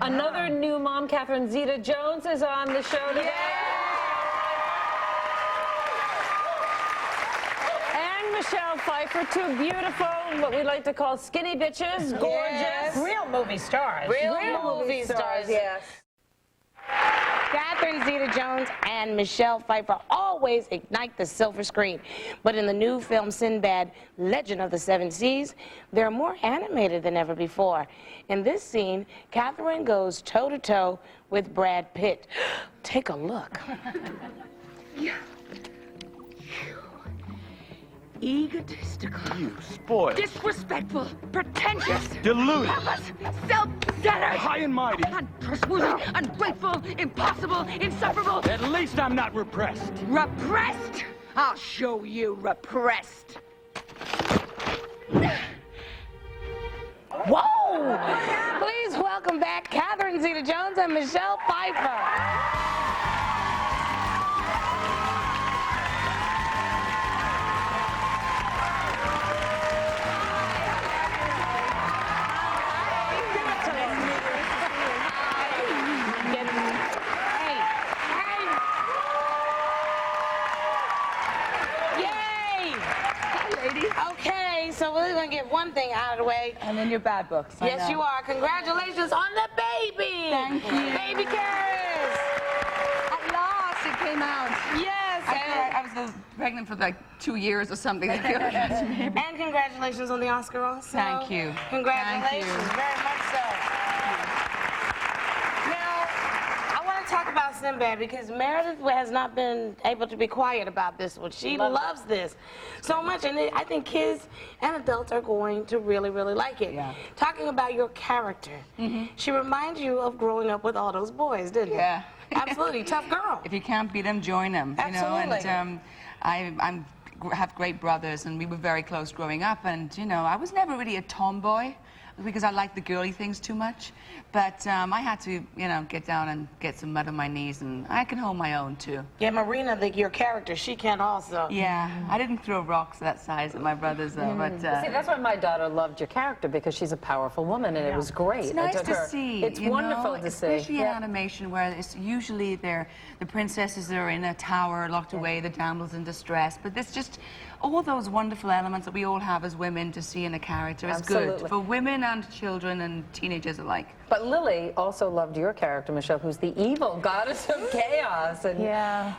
Another new mom, Catherine Zeta-Jones, is on the show today. And Michelle Pfeiffer, two beautiful, what we like to call skinny bitches, gorgeous. Yes. Real movie stars. Real movie stars, yes. Catherine Zeta-Jones and Michelle Pfeiffer always ignite the silver screen. But in the new film Sinbad, Legend of the Seven Seas, they're more animated than ever before. In this scene, Catherine goes toe-to-toe with Brad Pitt. Take a look. Egotistical. You spoiled. Disrespectful. Pretentious. Deluded. Pompous. Self-centered. High and mighty. Untrustworthy. Ungrateful. Impossible. Insufferable. At least I'm not repressed. Repressed? I'll show you repressed. Whoa! Please welcome back Catherine Zeta-Jones and Michelle Pfeiffer. Okay, so we're going to get one thing out of the way. And in your bad books. Yes, you are. Congratulations on the baby. Thank you. Baby Karis. At last, it came out. Yes. I was pregnant for like 2 years or something. I feel like that's maybe. And congratulations on the Oscar also. Thank you. Congratulations. Thank you. Very much so. Now, I want to talk about Sinbad because Meredith has not been able to be quiet about this one. She loves this so much, and I think kids and adults are going to really, really like it. Yeah. Talking about your character, she reminds you of growing up with all those boys, didn't Yeah. you? Absolutely. Tough girl. If you can't beat them, join them. Absolutely. You know, and I have great brothers, and we were very close growing up. And you know, I was never really a tomboy because I liked the girly things too much. But I had to, you know, get down and get some mud on my knees, and I can hold my own too. Yeah, Marina, your character, she can also. Yeah, I didn't throw rocks that size at my brothers though. But See, that's why my daughter loved your character, because she's a powerful woman, and it was great. it's nice to see. It's wonderful to see. Especially in animation, where it's usually the princesses are in a tower, locked away, the damsels in distress. But it's just all those wonderful elements that we all have as women to see in a character is good for women and children and teenagers alike. But Lily also loved your character, Michelle, who's the evil goddess of chaos. And,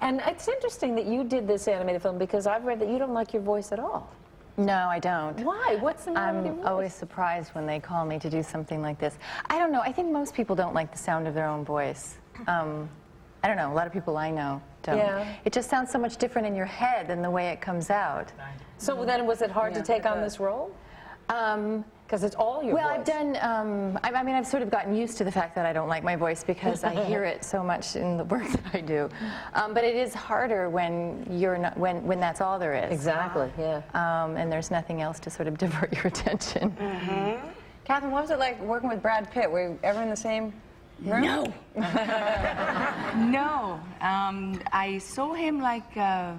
and it's interesting that you did this animated film, because I've read that you don't like your voice at all. No, I don't. Why? What's the matter with your I'm voice? always surprised when they call me to do something like this. I don't know. I think most people don't like the sound of their own voice. I don't know. A lot of people I know don't. Yeah. It just sounds so much different in your head than the way it comes out. So then was it hard to take on this role? Because it's all your Well, voice. I've done, I mean, I've sort of gotten used to the fact that I don't like my voice because I hear it so much in the work that I do. But it is harder when you're not, when that's all there is. Exactly, yeah. And there's nothing else to sort of divert your attention. Catherine, what was it like working with Brad Pitt? Were you ever in the same room? No. No. I saw him like at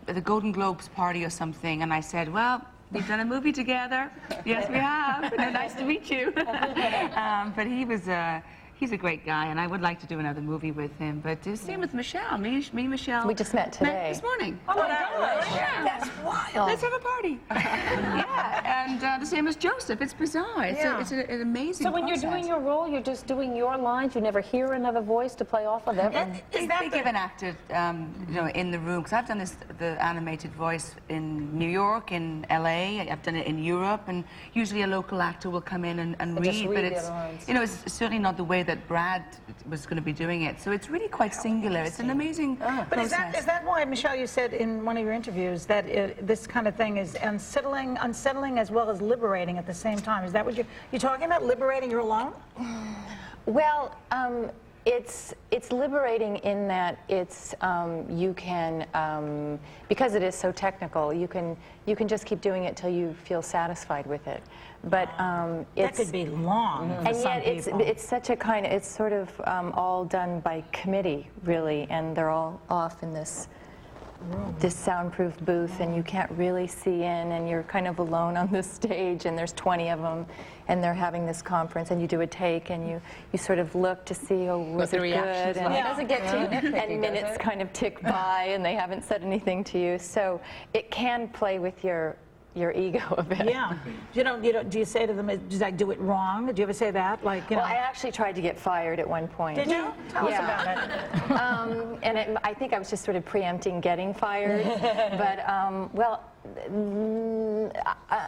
the Golden Globes party or something, and I said, well, we've done a movie together. Yes, we have. Nice to meet you. But he's a great guy, and I would like to do another movie with him. But same with Michelle. Me and Michelle. We just met today. Met this morning. Oh my gosh. Yeah. That's wild. Let's have a party. Yeah, and the same as Joseph. It's bizarre. It's an amazing So when process. you're doing your role, you're just doing your lines? You never hear another voice to play off of ever? They give an actor, you know, in the room, because I've done the animated voice in New York, in LA, I've done it in Europe, and usually a local actor will come in and read, but it's, you know, it's certainly not the way that Brad was going to be doing it, so it's really quite singular. It's an amazing But is that why, Michelle, you said in one of your interviews that this kind of thing is unsettling as well as liberating at the same time? Is that what you're talking about, liberating? You're alone? Well, it's liberating in that it's you can because it is so technical. You can just keep doing it till you feel satisfied with it. But that could be long. For and some yet people. it's such a kind of, it's sort of all done by committee, really, and they're all off in this this soundproof booth, and you can't really see in, and you're kind of alone on this stage, and there's 20 of them, and they're having this conference, and you do a take, and you sort of look to see, oh, was it good? And It doesn't get too nitpicky, and minutes kind of tick by, and they haven't said anything to you. So it can play with your ego a bit. Yeah. Do you say to them, did I do it wrong? Do you ever say that? Like, Well, I actually tried to get fired at one point. Did you? Tell us about it. And I think I was just sort of preempting getting fired. But, well,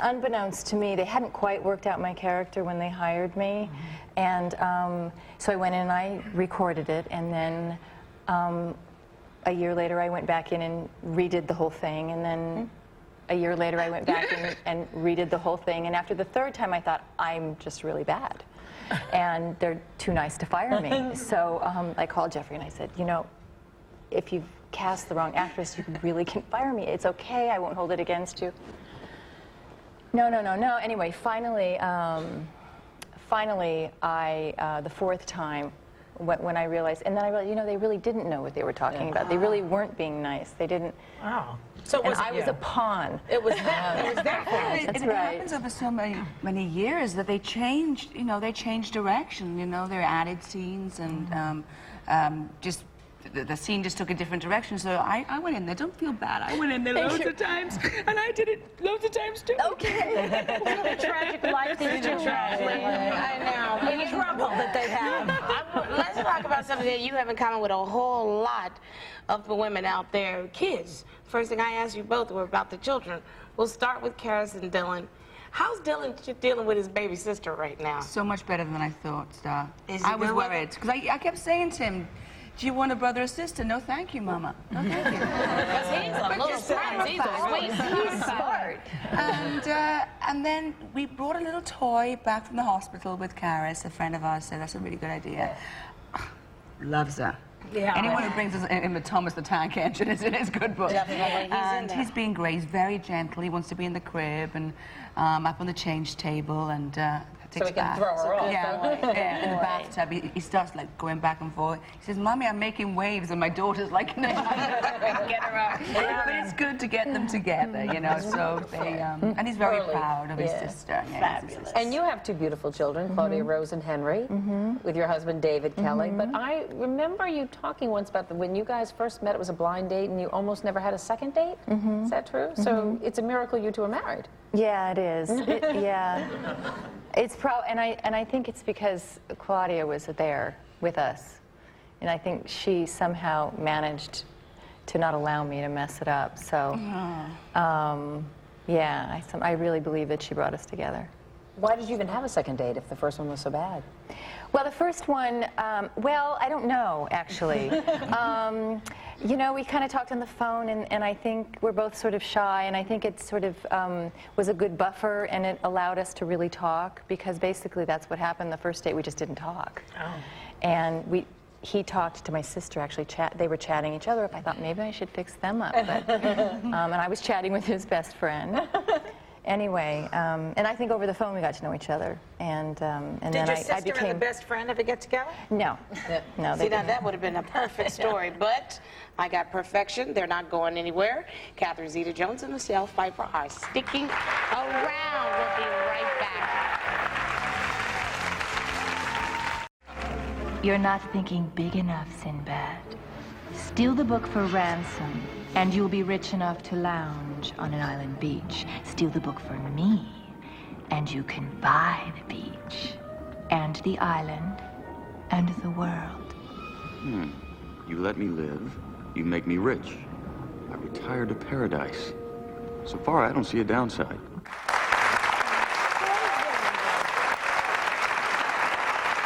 unbeknownst to me, they hadn't quite worked out my character when they hired me. And so I went in and I recorded it. And then a year later, I went back in and redid the whole thing. And then a year later, I went back in and redid the whole thing. And after the third time, I thought, I'm just really bad. And they're too nice to fire me. So I called Jeffrey and I said, you know, if you've cast the wrong actress, you really can fire me. It's okay, I won't hold it against you. No. Anyway, finally, the fourth time, when I realized, and then I realized, you know, they really didn't know what they were talking about. They really weren't being nice. They didn't. Oh. So and I was a pawn. It was that. It was that. That's It right. happens over so many years that they changed, you know, they changed direction, you know, there added scenes and just the scene just took a different direction. So I went in there, don't feel bad, I went in there loads of times and I did it loads of times too. Okay. Tragic life is too tragic. I know. The trouble that they have. Let's talk about something that you have in common with a whole lot of the women out there. Kids. First thing I asked you both were about the children. We'll start with Karis and Dylan. How's Dylan dealing with his baby sister right now? So much better than I thought, Star. Is he I was good with worried because I kept saying to him, do you want a brother or sister? No, thank you, Mama. No, thank you. Because he's a little smart. He's a sweet. He's smart. And then we brought a little toy back from the hospital with Karis. A friend of ours said that's a really good idea. Loves her. Yeah. Anyone who brings us in the Thomas the Tank Engine is in his good book. And he's being great. He's very gentle. He wants to be in the crib and up on the change table and So we can throw her off. Yeah, in the bathtub. He starts like going back and forth. He says, "Mommy, I'm making waves," and my daughter's like, "No, get her out." But it's good to get them together, you know. So they, and he's very proud of his sister. Yeah, fabulous. And you have two beautiful children, Claudia Rose and Henry, with your husband David Kelly. But I remember you talking once about when you guys first met, it was a blind date, and you almost never had a second date. Is that true? So it's a miracle you two are married. Yeah, it is. Yeah. It's and I think it's because Claudia was there with us, and I think she somehow managed to not allow me to mess it up. So, yeah, I really believe that she brought us together. Why did you even have a second date if the first one was so bad? Well, the first one, well, I don't know, actually. You know, we kind of talked on the phone, and I think we're both sort of shy, and I think it sort of was a good buffer, and it allowed us to really talk, because basically that's what happened. The first date, we just didn't talk. Oh. And he talked to my sister, actually. They were chatting each other up. I thought maybe I should fix them up. But, and I was chatting with his best friend. Anyway, and I think over the phone we got to know each other, and then Did your I sister became. and the best friend ever get together? No, no. See, now that would have been a perfect story, but I got perfection. They're not going anywhere. Catherine Zeta-Jones and Michelle Pfeiffer are sticking around. We'll be right back. You're not thinking big enough, Sinbad. Steal the book for ransom, and you'll be rich enough to lounge on an island beach. Steal the book for me, and you can buy the beach, and the island, and the world. You let me live, you make me rich. I retire to paradise. So far, I don't see a downside.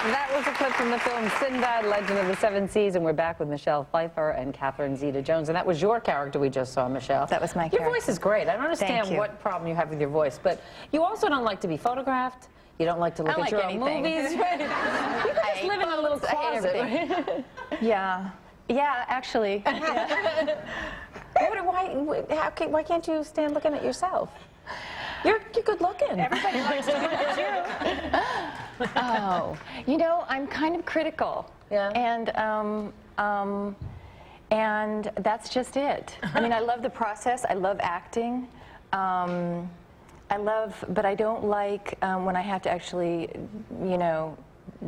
That was a clip from the film Sinbad, Legend of the Seven Seas, and we're back with Michelle Pfeiffer and Catherine Zeta-Jones, and that was your character we just saw, Michelle. That was my Your character. voice is great. I don't understand what problem you have with your voice, but you also don't like to be photographed. You don't like to look at your own movies. You could just live in a little closet. Yeah, actually. Yeah. Why can't you stand looking at yourself? You're good looking. Everybody likes to look at you. Oh, you know, I'm kind of critical. Yeah. And And that's just it. I mean, I love the process. I love acting. But I don't like when I have to actually, you know,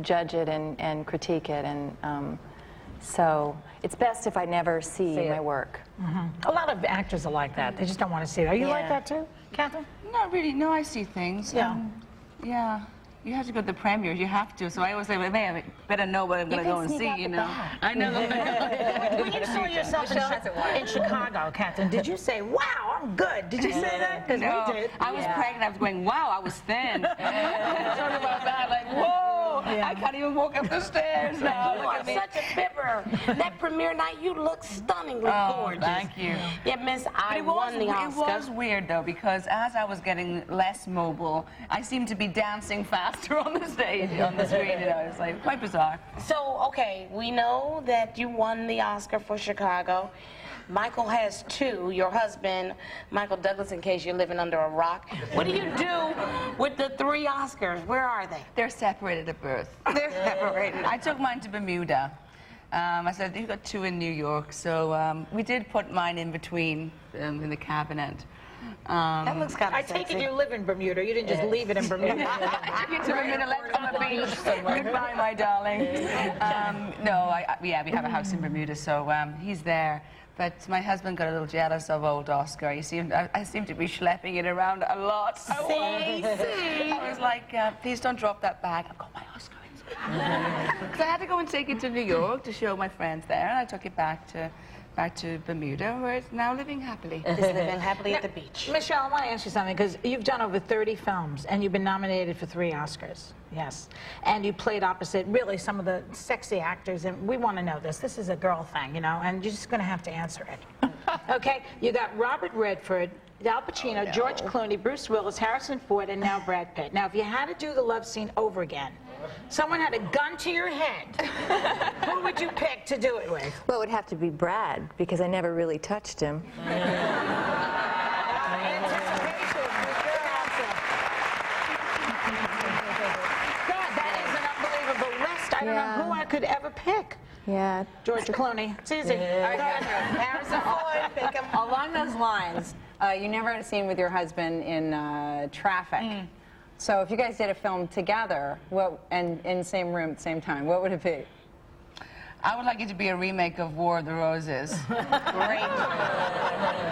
judge it and critique it. And so it's best if I never see my work. A lot of actors are like that. They just don't want to see it. Are you like Yeah. that too, Catherine? Not really. No, I see things. Yeah. Yeah. You have to go to the premiere. You have to. So I always say, well, man, I better know what I'm going to go and see, you know. I know. When you saw yourself in Chicago, Catherine, did you say, wow, I'm good? Did you say that? Because No, we did. I was pregnant. I was going, wow, I was thin. Talking about that, like, whoa, I can't even walk up the stairs now. You Look are at me. such a fibber. That premiere night, you look stunningly Oh, gorgeous. thank you. Yeah, Miss, I won the Oscar. It was weird, though, because as I was getting less mobile, I seemed to be dancing faster on the stage, on the screen. You know, it's like quite bizarre. So, okay, we know that you won the Oscar for Chicago. Michael has two, your husband, Michael Douglas, in case you're living under a rock. What do you do with the 3 Oscars? Where are they? They're separated at birth. They're separated. I took mine to Bermuda. I said, you've got 2 in New York. So we did put mine in between in the cabinet. That looks kind of I sexy. take it you live in Bermuda. You didn't just leave it in Bermuda. Get to Bermuda, let's go to the beach. Goodbye, my darling. No, we have a house in Bermuda, so he's there. But my husband got a little jealous of old Oscar. I seem to be schlepping it around a lot. I was like, please don't drop that bag. I've got my Oscar. So I had to go and take it to New York to show my friends there, and I took it back to Bermuda, where it's now living happily. It's living happily at the beach. Michelle, I want to ask you something, because you've done over 30 films, and you've been nominated for 3 Oscars. Yes. And you played opposite, really, some of the sexy actors, and we want to know this. This is a girl thing, you know, and you're just going to have to answer it. Okay? You got Robert Redford, Al Pacino, George Clooney, Bruce Willis, Harrison Ford, and now Brad Pitt. Now, if you had to do the love scene over again, someone had a gun to your head, who would you pick to do it with? Well, it would have to be Brad, because I never really touched him. I don't know who I could ever pick. Yeah. George Clooney. It's easy. Harrison Ford, pick him. Along those lines, you never had a scene with your husband in Traffic. So if you guys did a film together, and in the same room at the same time, what would it be? I would like it to be a remake of War of the Roses. Great.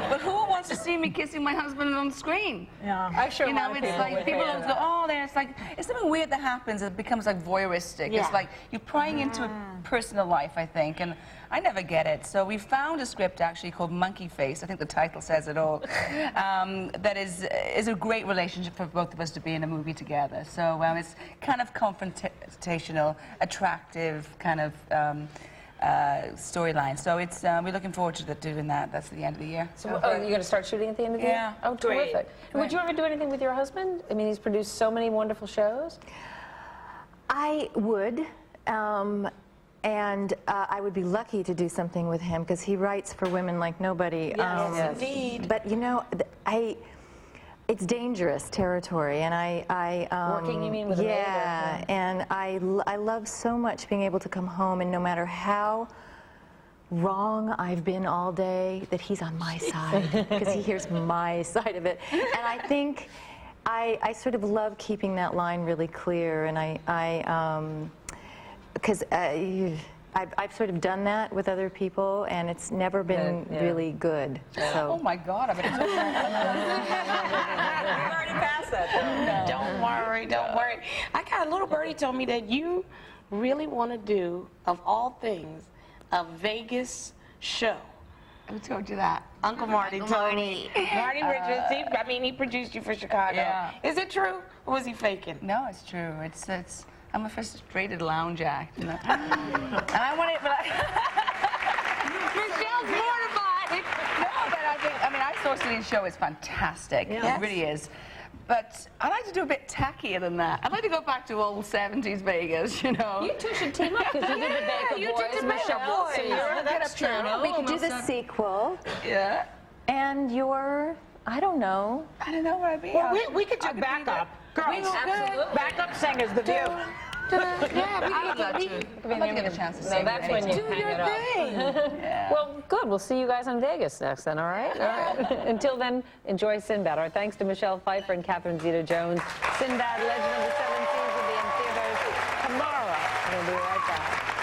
But who wants to see me kissing my husband on screen? Yeah. I'm sure You know, it's like people always go, oh, there's like, it's something weird that happens. It becomes like voyeuristic. Yeah. It's like you're prying into a personal life, I think, and I never get it. So we found a script actually called Monkey Face. I think the title says it all. That is a great relationship for both of us to be in a movie together. So it's kind of confrontational, attractive kind of storyline. So it's we're looking forward to doing that. That's the end of the year. So, you're going to start shooting at the end of the year? Yeah. Oh, terrific. Would you ever do anything with your husband? I mean, he's produced so many wonderful shows. I would, and I would be lucky to do something with him, because he writes for women like nobody. Yes, indeed. But you know, it's dangerous territory, and I Working, you mean, with a maid or- yeah, and I love so much being able to come home, and no matter how wrong I've been all day, that he's on my side, because he hears my side of it. And I think I sort of love keeping that line really clear, and because I've sort of done that with other people, and it's never been really good. So. Oh my God! I bet it's already passed that, though. Don't worry, don't worry. I got a little birdie told me that you really want to do, of all things, a Vegas show. Who told you that? Uncle Marty told me. Marty Richards, he produced you for Chicago. Yeah. Is it true, or was he faking? No, it's true. It's. I'm a frustrated lounge act, you know. And I want it, but Michelle's mortified. no, but I saw Celine's show. It's fantastic. Yes. It really is. But I like to do a bit tackier than that. I'd like to go back to old 70s Vegas, you know. You two should team up, because you did the Baker you Boys, did the Baker Michelle. Boys. So you're That's true. We could do the sequel, Yeah. and I don't know. I don't know where I'd be. Well, we could do backup. Girls, We will do. backup singers, The View. I would love to. I'd love to get a chance to So sing. that's when you hang it up. Well, good. We'll see you guys in Vegas next then, all right? All right. Until then, enjoy Sinbad. Our thanks to Michelle Pfeiffer and Catherine Zeta-Jones. Sinbad, Legend of the Seven Seas will be in theaters tomorrow. We'll be right back.